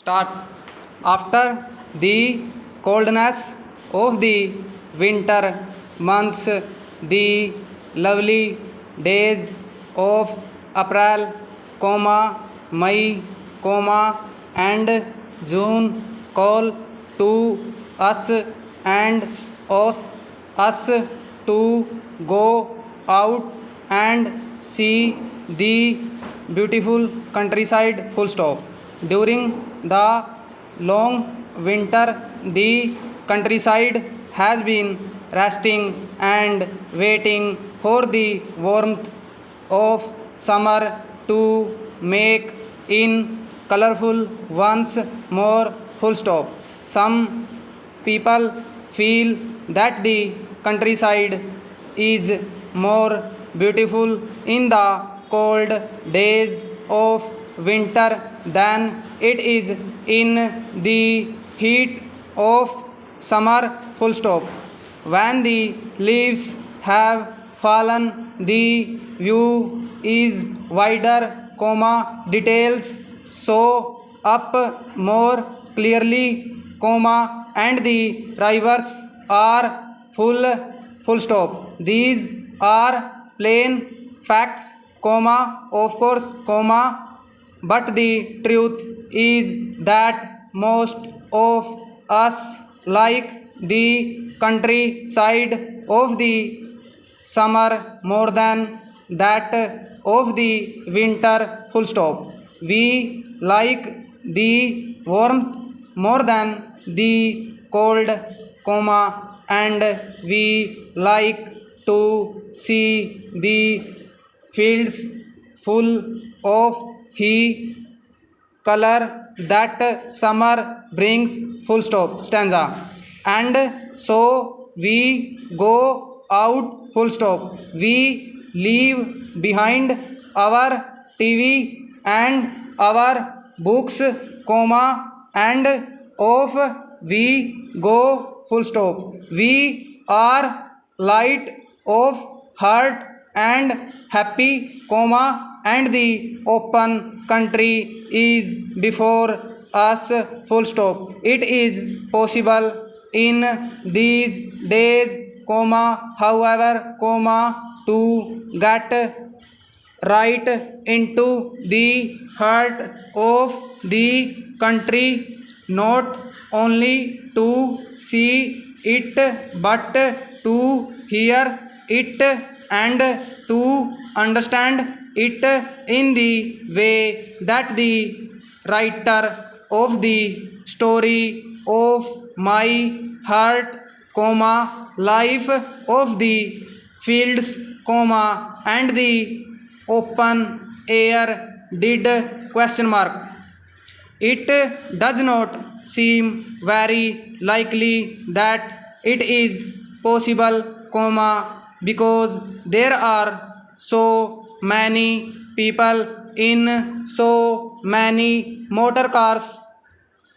Start. After the coldness of the winter months, the lovely days of April, May, and June call to us and ask us to go out and see the beautiful countryside. Full stop. During the long winter, the countryside has been resting and waiting for the warmth of summer to make in colorful once more. Full stop. Some people feel that the countryside is more beautiful in the cold days of winter than it is in the heat of summer. Full stop. When the leaves have fallen, the view is wider, details show up more clearly, and the rivers are full stop. These are plain facts, of course, but the truth is that most of us like the countryside of the summer more than that of the winter. Full stop. We like the warmth more than the cold, and we like to see the fields full of he color that summer brings. Full stop. Stanza. And so we go out. Full stop. We leave behind our TV and our books, and off we go. Full stop. We are light of heart and happy, and the open country is before us. Full stop. It is possible in these days, however, to get right into the heart of the country, not only to see it but to hear it and to understand it in the way that the writer of the story of my heart, life of the fields, and the open air did ? It does not seem very likely that it is possible, because there are so many people in so many motor cars,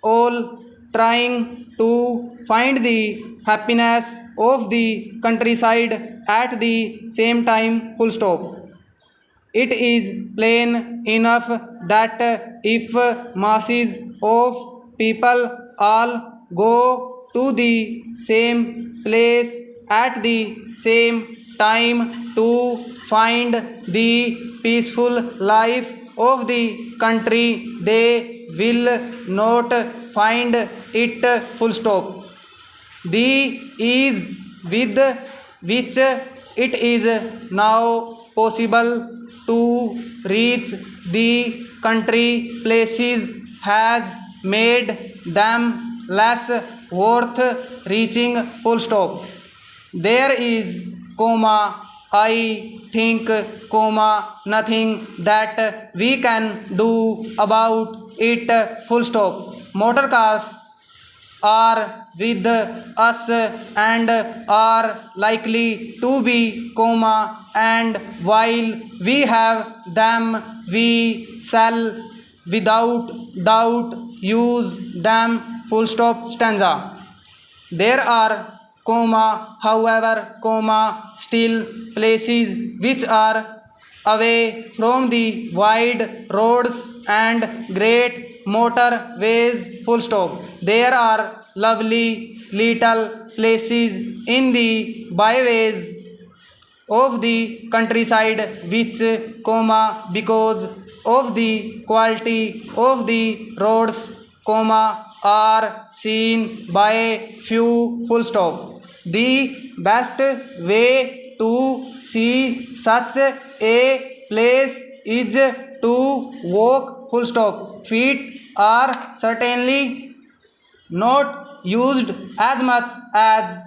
all trying to find the happiness of the countryside at the same time. Full stop. It is plain enough that if masses of people all go to the same place at the same time to find the peaceful life of the country, they will not find it. Full stop. The ease with which it is now possible to reach the country places has made them less worth reaching. Full stop. There is, I think, nothing that we can do about it. Full stop. Motor cars are with us and are likely to be, and while we have them, we shall without doubt use them. Full stop. Stanza. There are, however, still places which are away from the wide roads and great motorways, full stop. There are lovely little places in the byways of the countryside which, because of the quality of the roads, are seen by few, full stop. The best way to see such a place is to walk, full stop. Feet are certainly not used as much as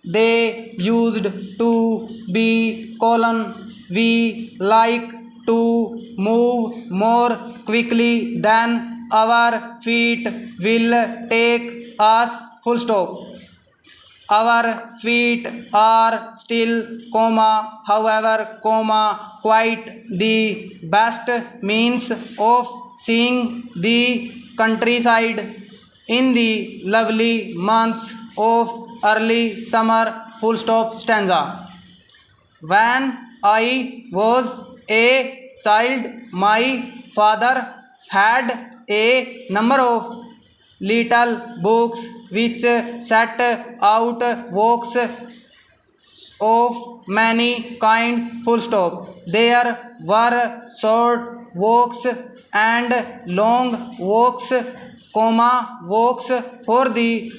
they used to be, we like to move more quickly than our feet will take us, full stop. Our feet are still, however, quite the best means of seeing the countryside in the lovely months of early summer, full stop. Stanza. When I was a child, my father had a number of little books which set out walks of many kinds, full stop. There were short walks and long walks, walks for the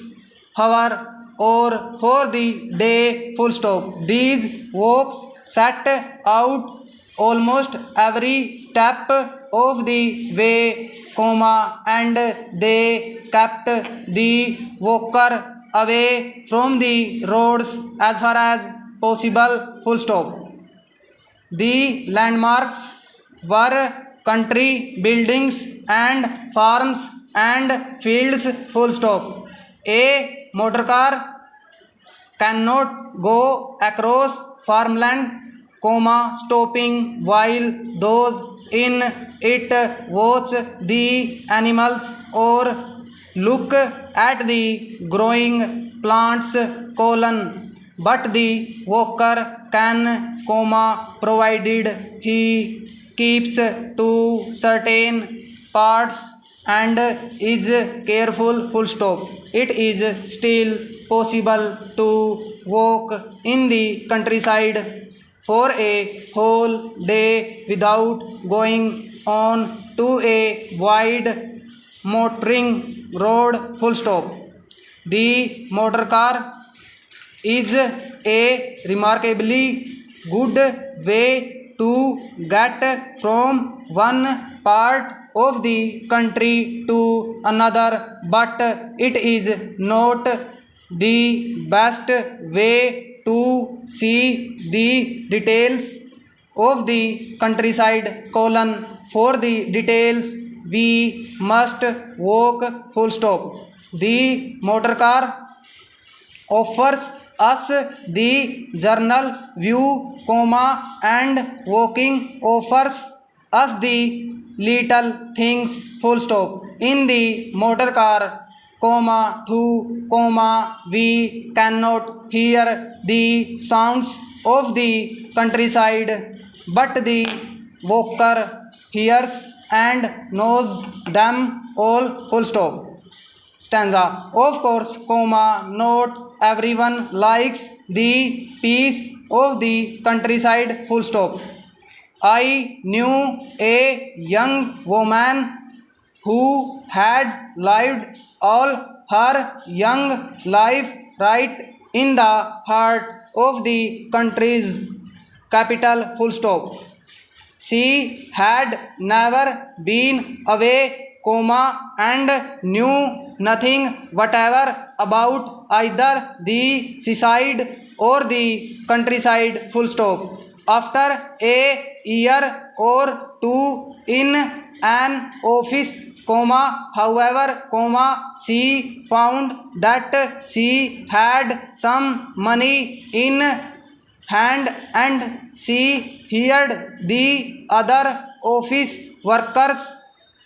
hour or for the day, full stop. These walks set out almost every step of the way, and they kept the walker away from the roads as far as possible, full stop. The landmarks were country buildings and farms and fields, full stop. A motor car cannot go across farmland, stopping while those in it watch the animals or look at the growing plants, but the walker can, provided he keeps to certain parts and is careful, full stop. It is still possible to walk in the countryside for a whole day without going on to a wide motoring road, full stop. The motor car is a remarkably good way to get from one part of the country to another, but it is not the best way to see the details of the countryside, for the details we must walk, full stop. The motor car offers us the general view, and walking offers us the little things, full stop. In the motor car, too, we cannot hear the sounds of the countryside, but the walker hears and knows them all, full stop. Stanza. Of course, not everyone likes the peace of the countryside, full stop. I knew a young woman who had lived all her young life right in the heart of the country's capital, full stop. She had never been away, and knew nothing whatever about either the seaside or the countryside, full stop. After a year or two in an office, however, she found that she had some money in hand, and she heard the other office workers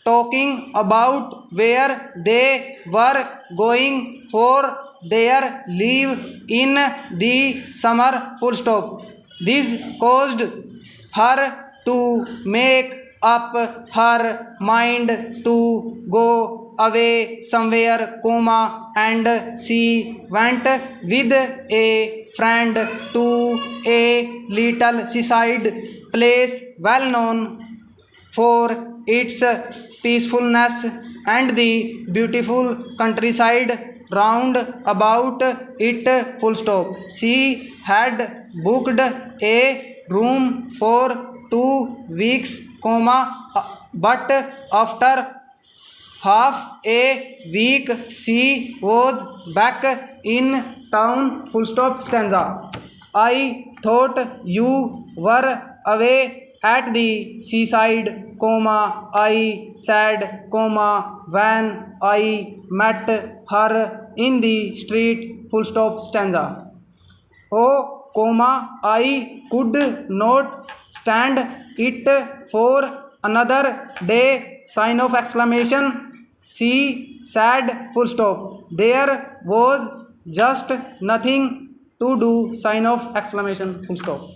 talking about where they were going for their leave in the summer, full stop. This caused her to make up her mind to go away somewhere, comma, and she went with a friend to a little seaside place well known for its peacefulness and the beautiful countryside round about it. Full stop. She had booked a room for 2 weeks, comma, but after half a week she was back in town. Full stop. Stanza. I thought you were away at the seaside, comma, I said, comma, when I met her in the street. Full stop. Stanza. Oh, comma, I could not stand it for another day. Sign of exclamation. She said, full stop. There was just nothing to do. Sign of exclamation. Full stop.